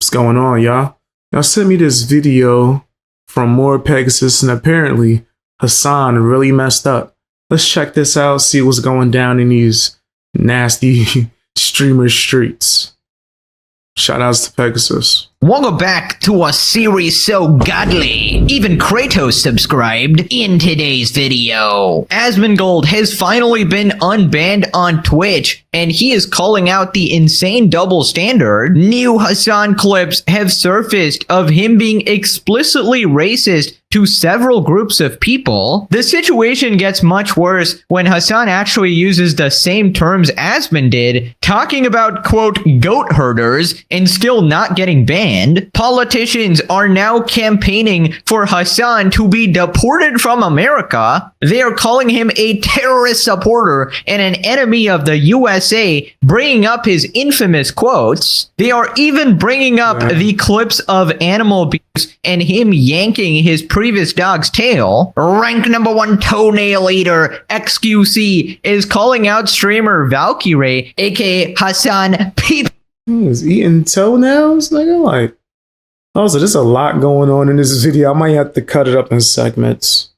What's going on, y'all? Y'all sent me this video from more Pegasus, and apparently Hasan really messed up. Let's check this out, see what's going down in these nasty streamer streets. Shoutouts to Pegasus. Welcome back to a series so godly, even Kratos subscribed. In today's video, Asmongold has finally been unbanned on Twitch, and he is calling out the insane double standard. New Hasan clips have surfaced of him being explicitly racist to several groups of people. The situation gets much worse when Hasan actually uses the same terms Asmon did, talking about, quote, goat herders, and still not getting banned. Politicians are now campaigning for Hasan to be deported from America. They are calling him a terrorist supporter and an enemy of the USA, bringing up his infamous quotes. They are even bringing up the clips of animal abuse and him yanking his previous dog's tail. Rank #1 toenail eater XQC is calling out streamer Valkyrie, aka Hasan Peep. He's eating toenails? Nigga, like, also, there's a lot going on in this video. I might have to cut it up in segments.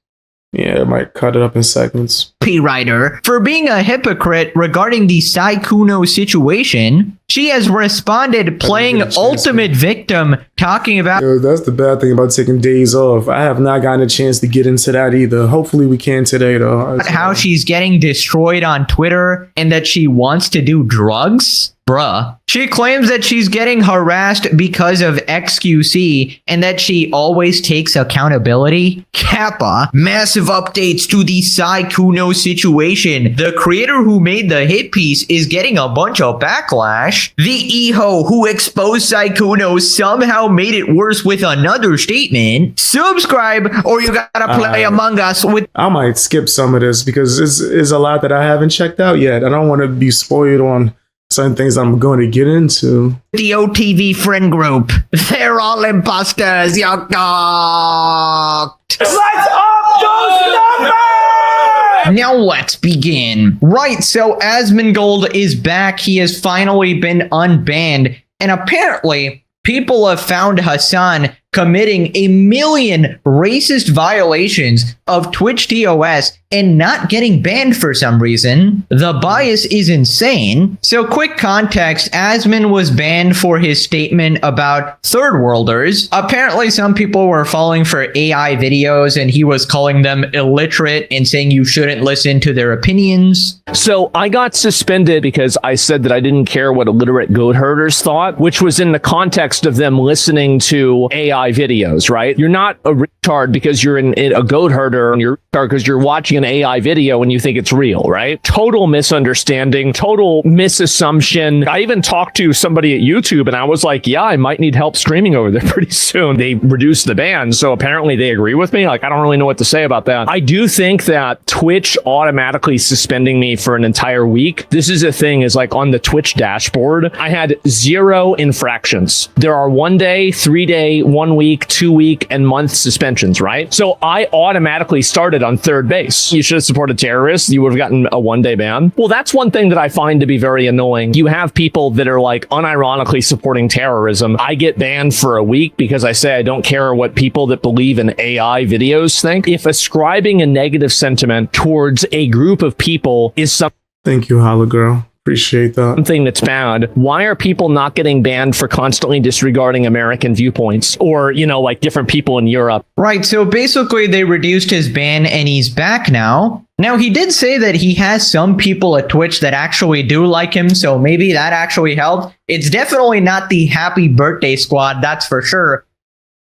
Yeah, I might cut it up in segments. P-Writer for being a hypocrite regarding the Saikuno situation. She has responded playing ultimate victim, talking about— Yo, that's the bad thing about taking days off. I have not gotten a chance to get into that either. Hopefully we can today, though. how she's getting destroyed on Twitter and that she wants to do drugs. Bruh. She claims that she's getting harassed because of XQC and that she always takes accountability. Kappa. Massive updates to the Saikuno situation. The creator who made the hit piece is getting a bunch of backlash. The Eho who exposed Saikuno somehow made it worse with another statement. Subscribe or you gotta play Among Us with— I might skip some of this because it's a lot that I haven't checked out yet. I don't want to be spoiled on certain things I'm going to get into. The OTV friend group. They're all imposters, you're cocked. Let's up those numbers! Now let's begin. Right, so Asmongold is back. He has finally been unbanned. And apparently, people have found Hasan committing a million racist violations of Twitch TOS and not getting banned for some reason. The bias is insane. So quick context, Asmon was banned for his statement about third worlders. Apparently some people were falling for AI videos and he was calling them illiterate and saying you shouldn't listen to their opinions. So I got suspended because I said that I didn't care what illiterate goat herders thought, which was in the context of them listening to AI videos, right? You're not a retard because you're a goat herder, and you're a retard because you're watching an AI video and you think it's real, right? Total misunderstanding, total misassumption. I even talked to somebody at YouTube and I was like, yeah, I might need help streaming over there pretty soon. They reduced the ban, so apparently they agree with me. Like, I don't really know what to say about that. I do think that Twitch automatically suspending me for an entire week, this is a thing, is like on the Twitch dashboard, I had 0 infractions. There are 1 day, 3 day, 1 week, 2 week, and month suspensions, right? So I automatically started on third base. You should have supported terrorists. You would have gotten a 1 day ban. Well, that's one thing that I find to be very annoying. You have people that are like unironically supporting terrorism. I get banned for a week because I say I don't care what people that believe in AI videos think. If ascribing a negative sentiment towards a group of people is something— Thank you, Hologirl. Appreciate that. Something that's bad, why are people not getting banned for constantly disregarding American viewpoints or, you know, like different people in Europe? Right, so basically they reduced his ban and he's back now. Now, he did say that he has some people at Twitch that actually do like him, so maybe that actually helped. It's definitely not the happy birthday squad, that's for sure.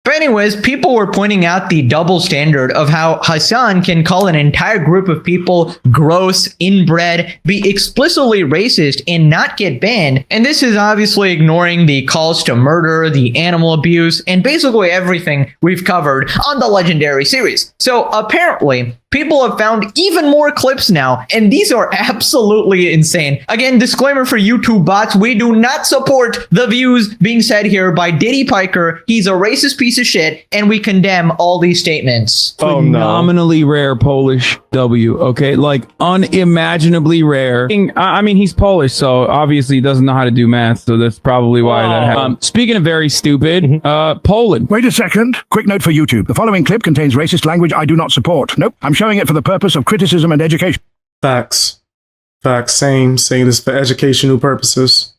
But anyways, people were pointing out the double standard of how Hasan can call an entire group of people gross, inbred, be explicitly racist, and not get banned. And this is obviously ignoring the calls to murder, the animal abuse, and basically everything we've covered on the Legendary series. So apparently, people have found even more clips now, and these are absolutely insane. Again, disclaimer for YouTube bots, we do not support the views being said here by Diddy Piker. He's a racist piece of shit, and we condemn all these statements. Phenomenally rare Polish. W, okay? Like, unimaginably rare. I mean, he's Polish, so obviously he doesn't know how to do math, so that's probably why that happened. Speaking of very stupid, Poland. Wait a second. Quick note for YouTube. The following clip contains racist language I do not support. Nope. I'm showing it for the purpose of criticism and education. Facts. Facts. Same. Saying this for educational purposes.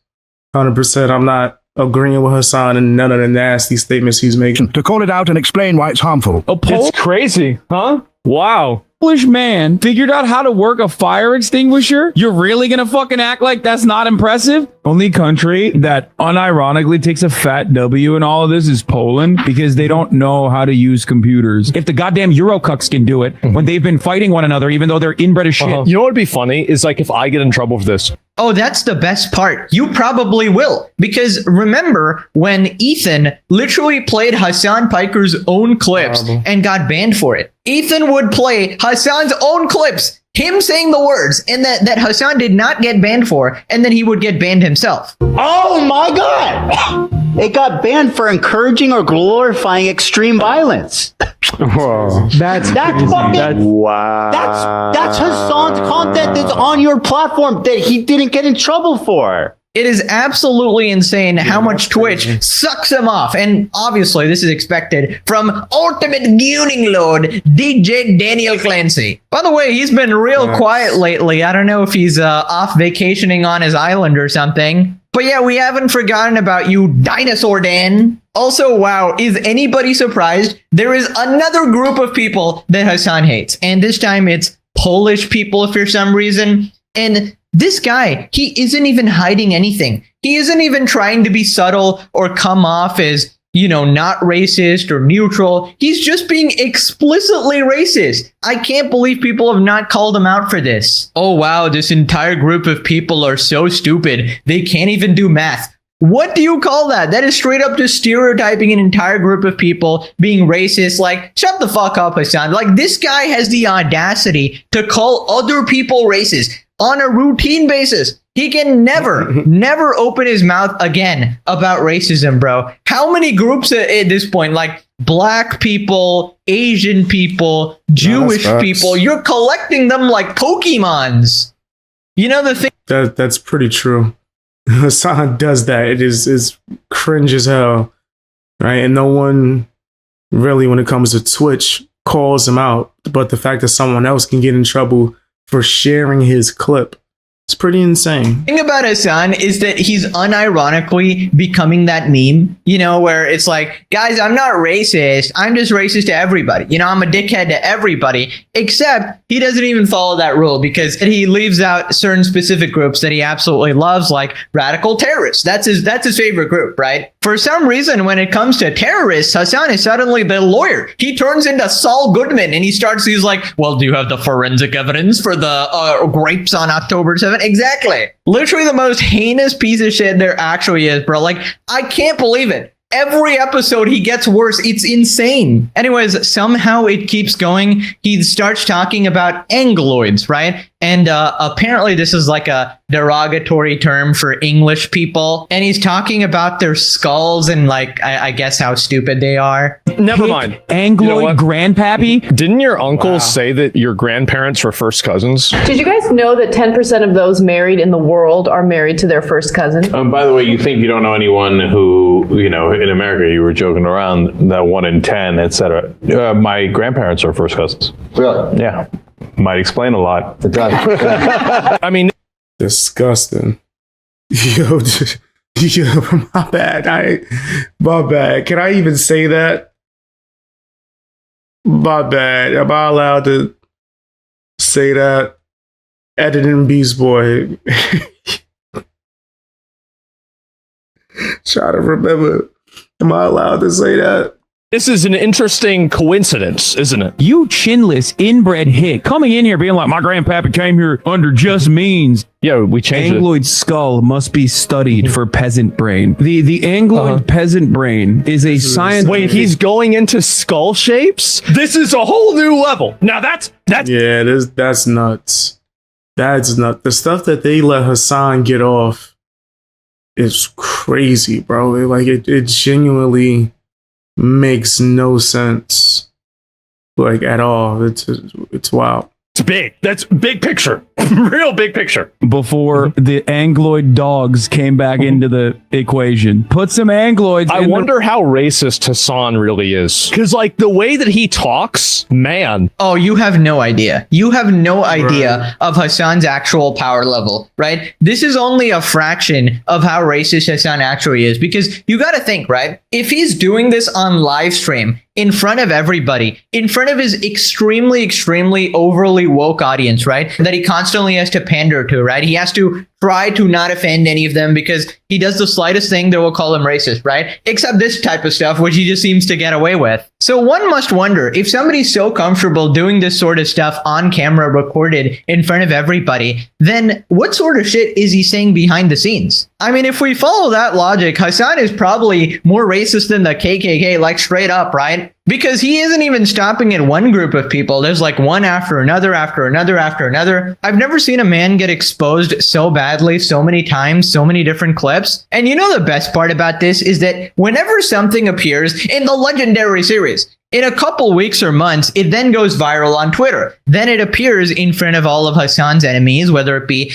100%. I'm not agreeing with Hasan and none of the nasty statements he's making. To call it out and explain why it's harmful. It's crazy, huh? Wow. Polish man figured out how to work a fire extinguisher? You're really gonna fucking act like that's not impressive? Only country that unironically takes a fat W in all of this is Poland, because they don't know how to use computers. If the goddamn Eurocucks can do it when they've been fighting one another, even though they're inbred as shit. You know what would be funny is like if I get in trouble for this. Oh, that's the best part. You probably will. Because remember when Ethan literally played Hasan Piker's own clips and got banned for it. Ethan would play Hasan's own clips, him saying the words, and that Hasan did not get banned for, and then he would get banned himself. Oh my God! It got banned for encouraging or glorifying extreme violence. That's fucking Wow. that's Hasan's content that's on your platform that he didn't get in trouble for. It is absolutely insane how much Twitch sucks him off. And obviously, this is expected from Ultimate Gooning Lord, DJ Daniel Clancy. By the way, he's been real quiet lately. I don't know if he's off vacationing on his island or something. But yeah, we haven't forgotten about you, Dinosaur Dan. Also, wow, is anybody surprised? There is another group of people that Hasan hates. And this time it's Polish people for some reason. And this guy, he isn't even hiding anything. He isn't even trying to be subtle or come off as, you know, not racist or neutral. He's just being explicitly racist. I can't believe people have not called him out for this. Oh, wow, this entire group of people are so stupid. They can't even do math. What do you call that? That is straight up just stereotyping an entire group of people, being racist. Like, shut the fuck up, Hasan. Like, this guy has the audacity to call other people racist on a routine basis. He can never open his mouth again about racism, bro. How many groups at this point, like black people, Asian people, Jewish people, you're collecting them like Pokemons. You know the thing? That's pretty true. Hasan does that. It is cringe as hell, right? And no one really, when it comes to Twitch, calls him out. But the fact that someone else can get in trouble for sharing his clip, it's pretty insane. The thing about Hasan is that he's unironically becoming that meme, you know, where it's like, guys, I'm not racist. I'm just racist to everybody. You know, I'm a dickhead to everybody, except he doesn't even follow that rule because he leaves out certain specific groups that he absolutely loves, like radical terrorists. That's his favorite group, right? For some reason, when it comes to terrorists, Hasan is suddenly the lawyer. He turns into Saul Goodman and he's like, well, do you have the forensic evidence for the grapes on October 7th? Exactly. Literally the most heinous piece of shit there actually is, bro. Like, I can't believe it. Every episode he gets worse. It's insane. Anyways, somehow it keeps going. He starts talking about Angloids, right? And apparently this is like a derogatory term for English people. And he's talking about their skulls and like, I guess how stupid they are. Never mind. Angloid grandpappy? Didn't your uncle say that your grandparents were first cousins? Did you guys know that 10% of those married in the world are married to their first cousin? By the way, you think you don't know anyone who, you know, in America, you were joking around that 1 in 10, etc. My grandparents are first cousins. Really? Yeah. Might explain a lot. It does. I mean, Disgusting. Yo, my bad. My bad. Can I even say that? My bad. Am I allowed to say that? Editing Beast Boy. Try to remember. Am I allowed to say that? this is an interesting coincidence, isn't it? You chinless, inbred hick coming in here being like, my grandpappy came here under just means. Yeah, we changed Angloid skull must be studied for peasant brain. The Angloid peasant brain is a science. Wait, he's going into skull shapes? This is a whole new level. Now that's yeah, that's nuts. That's nuts. The stuff that they let Hasan get off is crazy, bro. It genuinely makes no sense, like, at all. It's wild. It's big. That's big picture. Real big picture. Before the Angloid dogs came back into the equation. Put some Angloids I wonder how racist Hasan really is. Because, like, the way that he talks, man. Oh, you have no idea. You have no idea of Hasan's actual power level, right? This is only a fraction of how racist Hasan actually is. Because you got to think, right? If he's doing this on live stream, in front of everybody, in front of his extremely overly woke audience, right? That he constantly has to pander to, right? He has to try to not offend any of them because he does the slightest thing that will call him racist, right? Except this type of stuff, which he just seems to get away with. So one must wonder, if somebody's so comfortable doing this sort of stuff on camera recorded in front of everybody, then what sort of shit is he saying behind the scenes? I mean, if we follow that logic, Hasan is probably more racist than the KKK, like straight up, right? Because he isn't even stopping at one group of people. There's like one after another, after another, after another. I've never seen a man get exposed so badly, so many times, so many different clips. And you know the best part about this is that whenever something appears in the legendary series, in a couple weeks or months, it then goes viral on Twitter. Then it appears in front of all of Hasan's enemies, whether it be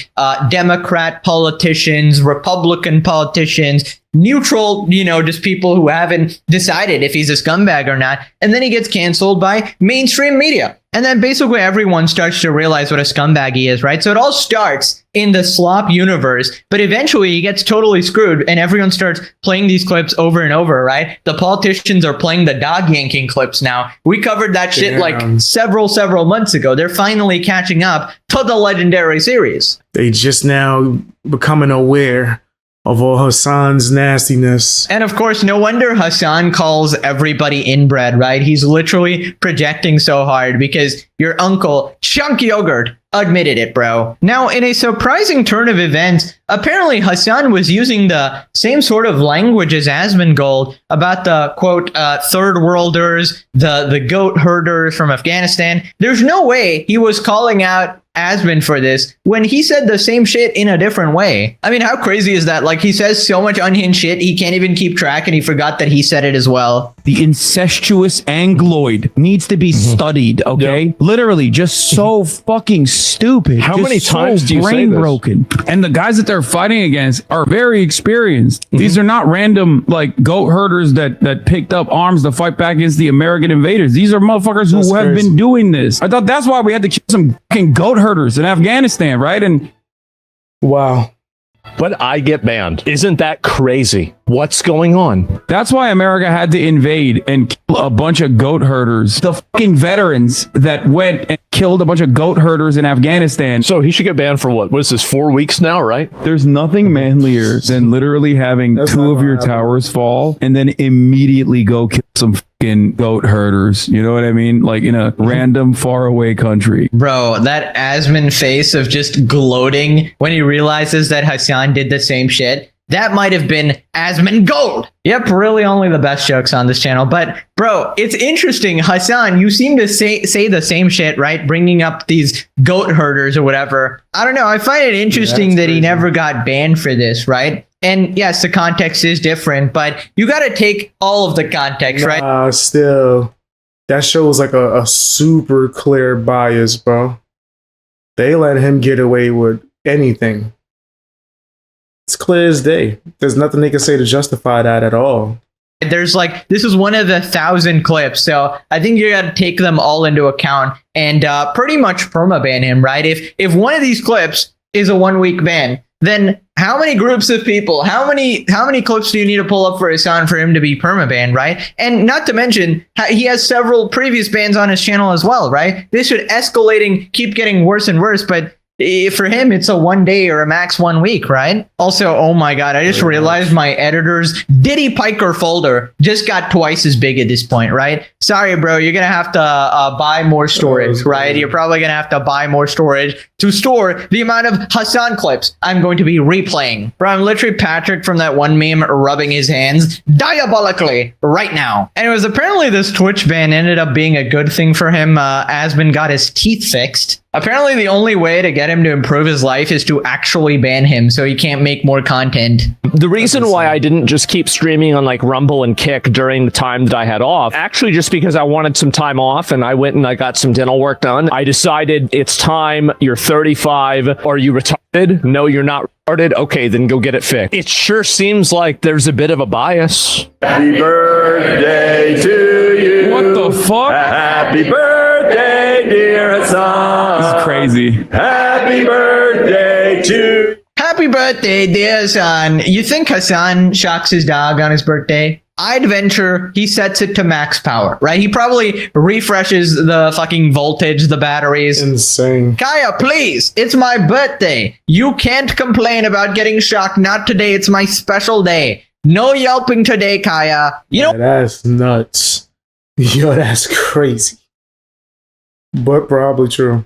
Democrat politicians, Republican politicians, neutral, just people who haven't decided if he's a scumbag or not. And then he gets canceled by mainstream media. And then basically everyone starts to realize what a scumbag he is, right? So it all starts in the slop universe, but eventually he gets totally screwed and everyone starts playing these clips over and over, right? The politicians are playing the dog yanking clips now. We covered that shit like several months ago. They're finally catching up to the legendary series. They just now becoming aware of all Hasan's nastiness. And of course, no wonder Hasan calls everybody inbred, right? He's literally projecting so hard because your uncle, Chunk Yogurt, admitted it, bro. Now, in a surprising turn of events, apparently Hasan was using the same sort of language as Asmongold about the, quote, third worlders, the goat herders from Afghanistan. There's no way he was calling out Asmon for this when he said the same shit in a different way. I mean, how crazy is that? Like, he says so much unhinged shit, he can't even keep track, and he forgot that he said it as well. The incestuous Angloid needs to be studied, okay? Yep. Literally, just so fucking stupid. How just many times do you say brain this? broken. And the guys that they're fighting against are very experienced. These are not random, like, goat herders that picked up arms to fight back against the American invaders. These are motherfuckers who have been doing this. I thought that's why we had to kill some fucking goat herders in Afghanistan, right? And wow. But I get banned. Isn't that crazy? What's going on? that's why America had to invade and kill a bunch of goat herders. The fucking veterans that went and killed a bunch of goat herders in Afghanistan. So he should get banned for what? What is this, 4 weeks now, right? There's nothing manlier than literally having two of your towers fall and then immediately go kill some fucking goat herders. You know what I mean? Like in a random faraway country. Bro, that Asmon face of just gloating when he realizes that Hasan did the same shit. That might have been Asmongold. Yep, really only the best jokes on this channel. But bro, it's interesting. Hasan, you seem to say the same shit, right? Bringing up these goat herders or whatever. I don't know. I find it interesting that he never got banned for this, right? And yes, the context is different, but you got to take all of the context, right? Still, that shows like a super clear bias, bro. They let him get away with anything. It's clear as day. There's nothing they can say to justify that at all. There's like, this is one of the 1,000 clips, so I think you got to take them all into account and pretty much permaban him, right? If one of these clips is a 1 week ban, then how many groups of people, how many clips do you need to pull up for Hasan for him to be permabanned, right? And not to mention, he has several previous bans on his channel as well, right? This should escalating, keep getting worse and worse, but for him, it's a 1 day or a max 1 week, right? Also, oh my God, I just realized my editor's Diddy Piker folder just got twice as big at this point, right? Sorry, bro, you're going to have to buy more storage, right? You're probably going to have to buy more storage to store the amount of Hasan clips I'm going to be replaying. Bro, I'm literally Patrick from that one meme rubbing his hands diabolically right now. And it was apparently this Twitch ban ended up being a good thing for him. Asmon got his teeth fixed. Apparently, the only way to get him to improve his life is to actually ban him so he can't make more content. The reason why I didn't just keep streaming on like Rumble and Kick during the time that I had off, actually just because I wanted some time off and I went and I got some dental work done. I decided it's time. You're 35. Are you retarded? No, you're not retarded. Okay, then go get it fixed. It sure seems like there's a bit of a bias. Happy birthday to you. What the fuck? Happy birthday, dear Hasan. This is crazy. Happy birthday to Happy birthday, dear Hasan. You think Hasan shocks his dog on his birthday? I'd venture he sets it to max power, right? He probably refreshes the fucking voltage, the batteries. Insane. Kaya, please, it's my birthday. You can't complain about getting shocked. Not today. It's my special day. No yelping today, Kaya. You know, That's nuts. Yo, that's crazy. But probably true.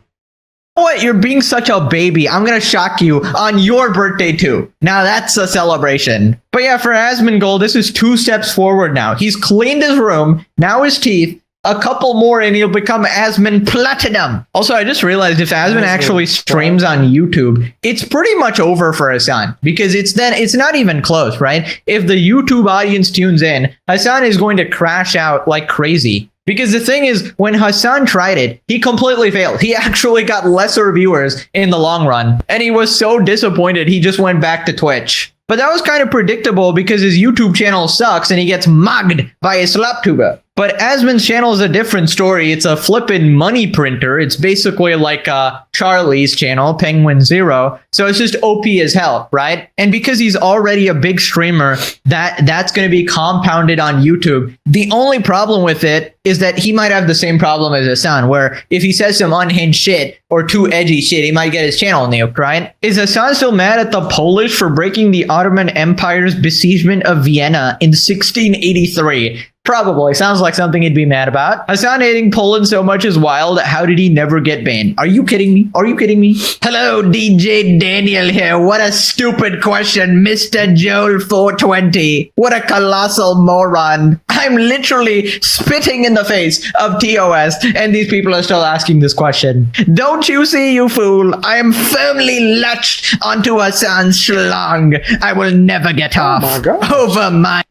what? You're being such a baby. I'm going to shock you on your birthday, too. Now, that's a celebration. But yeah, for Asmongold, this is 2 steps forward now. He's cleaned his room, now his teeth, a couple more, and he'll become Asmon Platinum. Also, I just realized if Asmon actually streams on YouTube, it's pretty much over for Hasan because it's not even close, right? If the YouTube audience tunes in, Hasan is going to crash out like crazy. Because the thing is, when Hasan tried it, he completely failed. He actually got lesser viewers in the long run. And he was so disappointed, he just went back to Twitch. But that was kind of predictable because his YouTube channel sucks and he gets mugged by a slaptuber. But Asmon's channel is a different story. It's a flippin' money printer. It's basically like Charlie's channel, Penguin Zero. So it's just OP as hell, right? And because he's already a big streamer, that's going to be compounded on YouTube. The only problem with it is that he might have the same problem as Hasan, where if he says some unhinged shit or too edgy shit, he might get his channel nuked, right? Is Hasan still mad at the Polish for breaking the Ottoman Empire's besiegement of Vienna in 1683? Probably. Sounds like something he'd be mad about. Hasan hating Poland so much is wild. How did he never get banned? Are you kidding me? Are you kidding me? Hello, DJ Daniel here. What a stupid question, Mr. Joel 420. What a colossal moron. I'm literally spitting in the face of TOS, and these people are still asking this question. Don't you see, you fool? I am firmly latched onto Hasan's schlong. I will never get off. my gosh. Over my...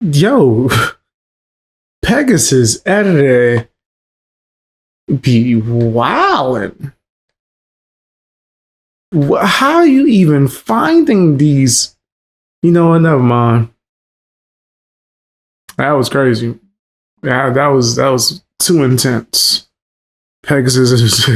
Yo, Pegasus editor be wildin'. How are you even finding these? You know what? Never mind. That was crazy. Yeah, that was too intense. Pegasus is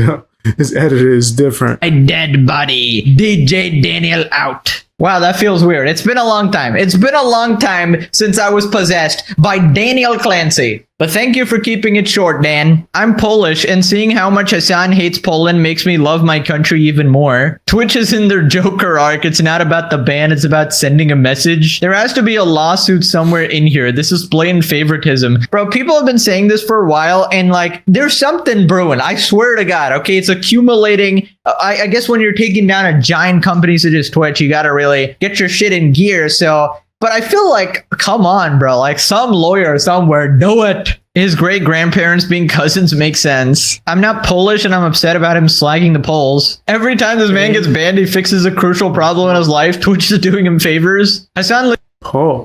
his editor is different. A dead body. DJ Daniel out. Wow, that feels weird. It's been a long time. It's been a long time since I was possessed by Daniel Clancy. But thank you for keeping it short, Dan. I'm Polish, and seeing how much Hasan hates Poland makes me love my country even more. Twitch is in their Joker arc. It's not about the ban, it's about sending a message. There has to be a lawsuit somewhere in here. This is blatant favoritism. Bro, people have been saying this for a while, and like, there's something brewing. I swear to God, okay? It's accumulating. I guess when you're taking down a giant company such as Twitch, you gotta really get your shit in gear, so... But I feel like, come on, bro. Like, some lawyer somewhere, do it. His great-grandparents being cousins makes sense. I'm not Polish, and I'm upset about him slagging the Poles. Every time this man gets banned, he fixes a crucial problem in his life. Twitch is doing him favors. Hasan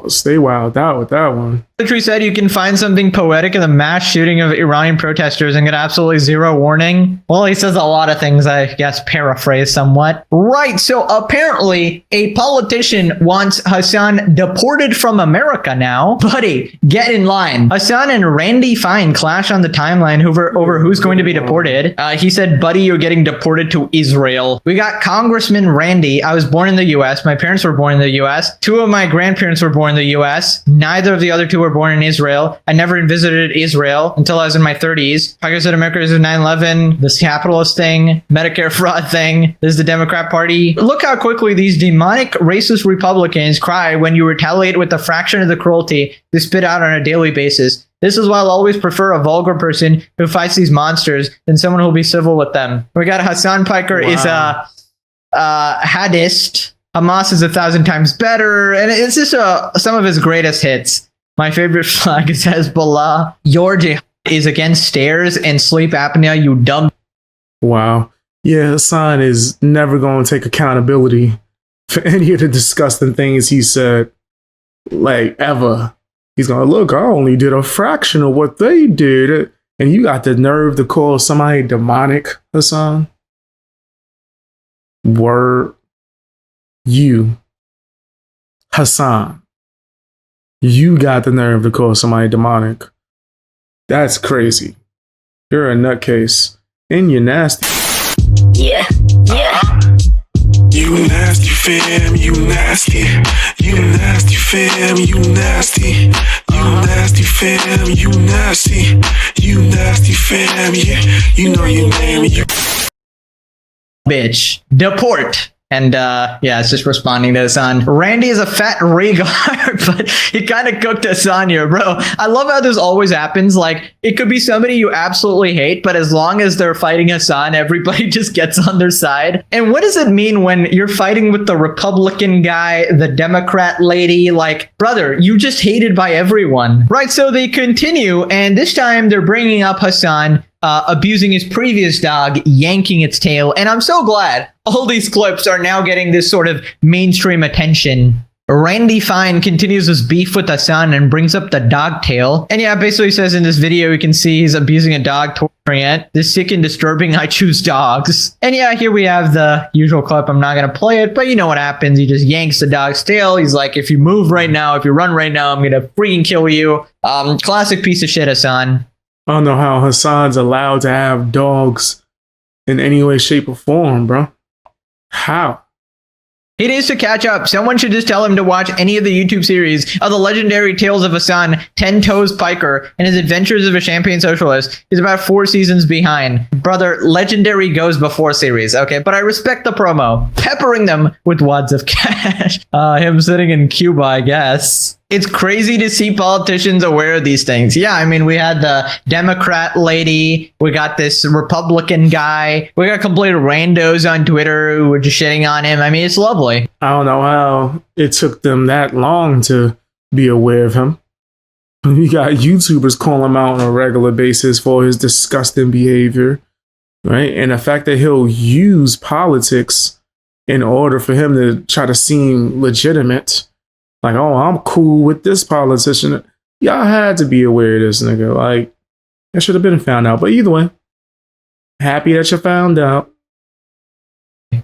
Stay wild out with that one. literally said you can find something poetic in the mass shooting of Iranian protesters and get absolutely zero warning. Well, he says a lot of things, I guess, paraphrase somewhat. Right, so apparently a politician wants Hasan deported from America now. Buddy, get in line. Hasan and Randy Fine clash on the timeline over who's going to be deported. He said, buddy, you're getting deported to Israel. We got Congressman Randy. I was born in the U.S. My parents were born in the U.S. 2 of my grandparents were born in the U.S. Neither of the other 2 were born in Israel. I never visited Israel until I was in my 30s. Piker said America is 9/11, this capitalist thing, Medicare fraud thing. This is the Democrat Party. Look how quickly these demonic racist Republicans cry when you retaliate with a fraction of the cruelty they spit out on a daily basis. This is why I'll always prefer a vulgar person who fights these monsters than someone who'll be civil with them. We got Hasan Piker is a hadist. Hamas is 1,000 times better, and it's just some of his greatest hits. My favorite flag is Hezbollah. Your jihad is against stairs and sleep apnea, you dumb. Wow. Yeah, Hasan is never going to take accountability for any of the disgusting things he said, like, ever. He's going to look, I only did a fraction of what they did. And you got the nerve to call somebody demonic, Hasan? Word. You, Hasan. You got the nerve to call somebody demonic. That's crazy. You're a nutcase. And you're nasty. Yeah. You nasty fam, you nasty. You nasty fam, you nasty. You nasty fam, you nasty. You nasty fam, yeah. You know your name. You Bitch. Deport. And it's just responding to Hasan. Randy is a fat regard, but he kind of cooked Hasan here, bro. I love how this always happens. Like, it could be somebody you absolutely hate, but as long as they're fighting Hasan, everybody just gets on their side. And what does it mean when you're fighting with the Republican guy, the Democrat lady? Like, brother, you just hated by everyone. Right, so they continue, and this time they're bringing up Hasan abusing his previous dog, yanking its tail. And I'm so glad all these clips are now getting this sort of mainstream attention. Randy Fine continues his beef with Hasan and brings up the dog tail. And yeah, basically says in this video, you can see he's abusing a dog, torturing it. This sick and disturbing, I choose dogs. And yeah, here we have the usual clip. I'm not going to play it, but you know what happens. He just yanks the dog's tail. He's like, if you move right now, if you run right now, I'm going to freaking kill you. Classic piece of shit, Hasan. I don't know how Hasan's allowed to have dogs in any way, shape, or form, bro. How? He needs to catch up. Someone should just tell him to watch any of the YouTube series of the legendary Tales of Hasan, 10 Toes Piker, and his adventures of a champagne socialist. He's about 4 seasons behind. Brother, legendary goes before series, okay? But I respect the promo. Peppering them with wads of cash. Him sitting in Cuba, I guess. It's crazy to see politicians aware of these things. Yeah, I mean, we had the Democrat lady. We got this Republican guy. We got complete randos on Twitter who were just shitting on him. I mean, it's lovely. I don't know how it took them that long to be aware of him. You got YouTubers calling him out on a regular basis for his disgusting behavior, right? And the fact that he'll use politics in order for him to try to seem legitimate. Like, oh, I'm cool with this politician. Y'all had to be aware of this nigga. Like, that should have been found out. But either way, happy that you found out.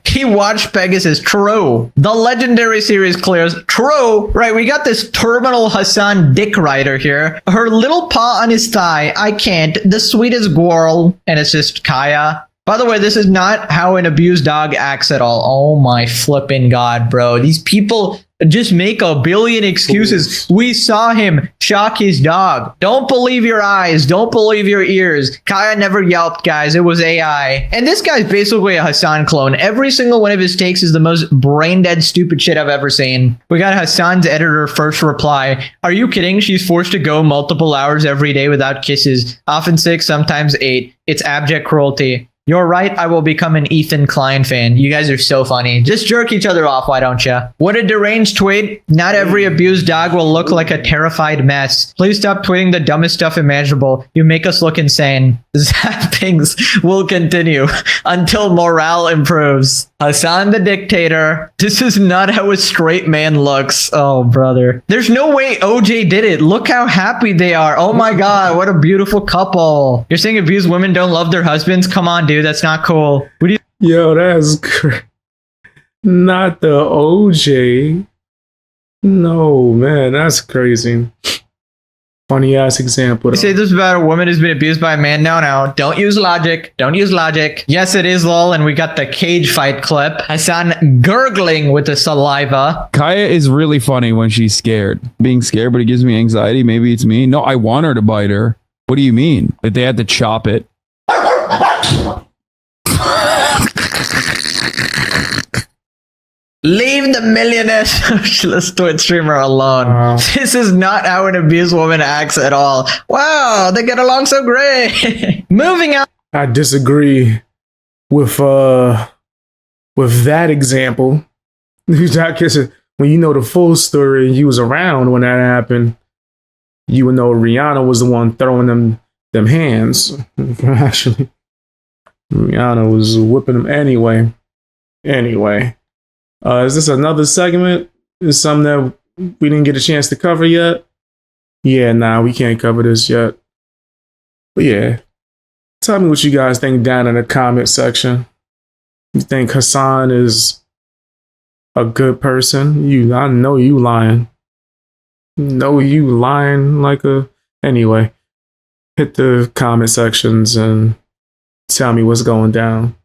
He watched Pegasus. True. The legendary series clears. True. Right, we got this terminal Hasan dick rider here. Her little paw on his thigh. I can't. The sweetest girl. And it's just Kaya. By the way, this is not how an abused dog acts at all. Oh my flipping god, bro. These people just make a billion excuses. We saw him shock his dog. Don't believe your eyes. Don't believe your ears. Kaya never yelped, guys. It was AI. And this guy's basically a Hasan clone. Every single one of his takes is the most brain-dead stupid shit I've ever seen. We got Hasan's editor first reply. Are you kidding? She's forced to go multiple hours every day without kisses. Often 6, sometimes 8. It's abject cruelty. You're right, I will become an Ethan Klein fan. You guys are so funny. Just jerk each other off, why don't ya? What a deranged tweet. Not every abused dog will look like a terrified mess. Please stop tweeting the dumbest stuff imaginable. You make us look insane. Zappings will continue until morale improves. Hasan the dictator. This is not how a straight man looks. Oh, brother. There's no way OJ did it. Look how happy they are. Oh my god, what a beautiful couple. You're saying abused women don't love their husbands? Come on, dude. That's not cool. What do you? Yo, that's not the OJ. No, man, that's crazy. Funny ass example. You say this about a woman who's been abused by a man? No. Don't use logic. Don't use logic. Yes, it is lol, and we got the cage fight clip. Hasan gurgling with the saliva. Kaya is really funny when she's scared. Being scared, but it gives me anxiety. Maybe it's me. No, I want her to bite her. What do you mean? That they had to chop it. Leave the millionaire socialist Twitch streamer alone. Wow. This is not how an abused woman acts at all. Wow, they get along so great. Moving on. I disagree with that example. When you know the full story, you was around when that happened. You would know Rihanna was the one throwing them them hands. Actually, Rihanna was whipping them anyway. Anyway, is this another segment? Is something that we didn't get a chance to cover yet? Yeah, nah, we can't cover this yet. But yeah, tell me what you guys think down in the comment section. You think Hasan is a good person? I know you lying. Know you lying like a... Anyway, hit the comment sections and tell me what's going down.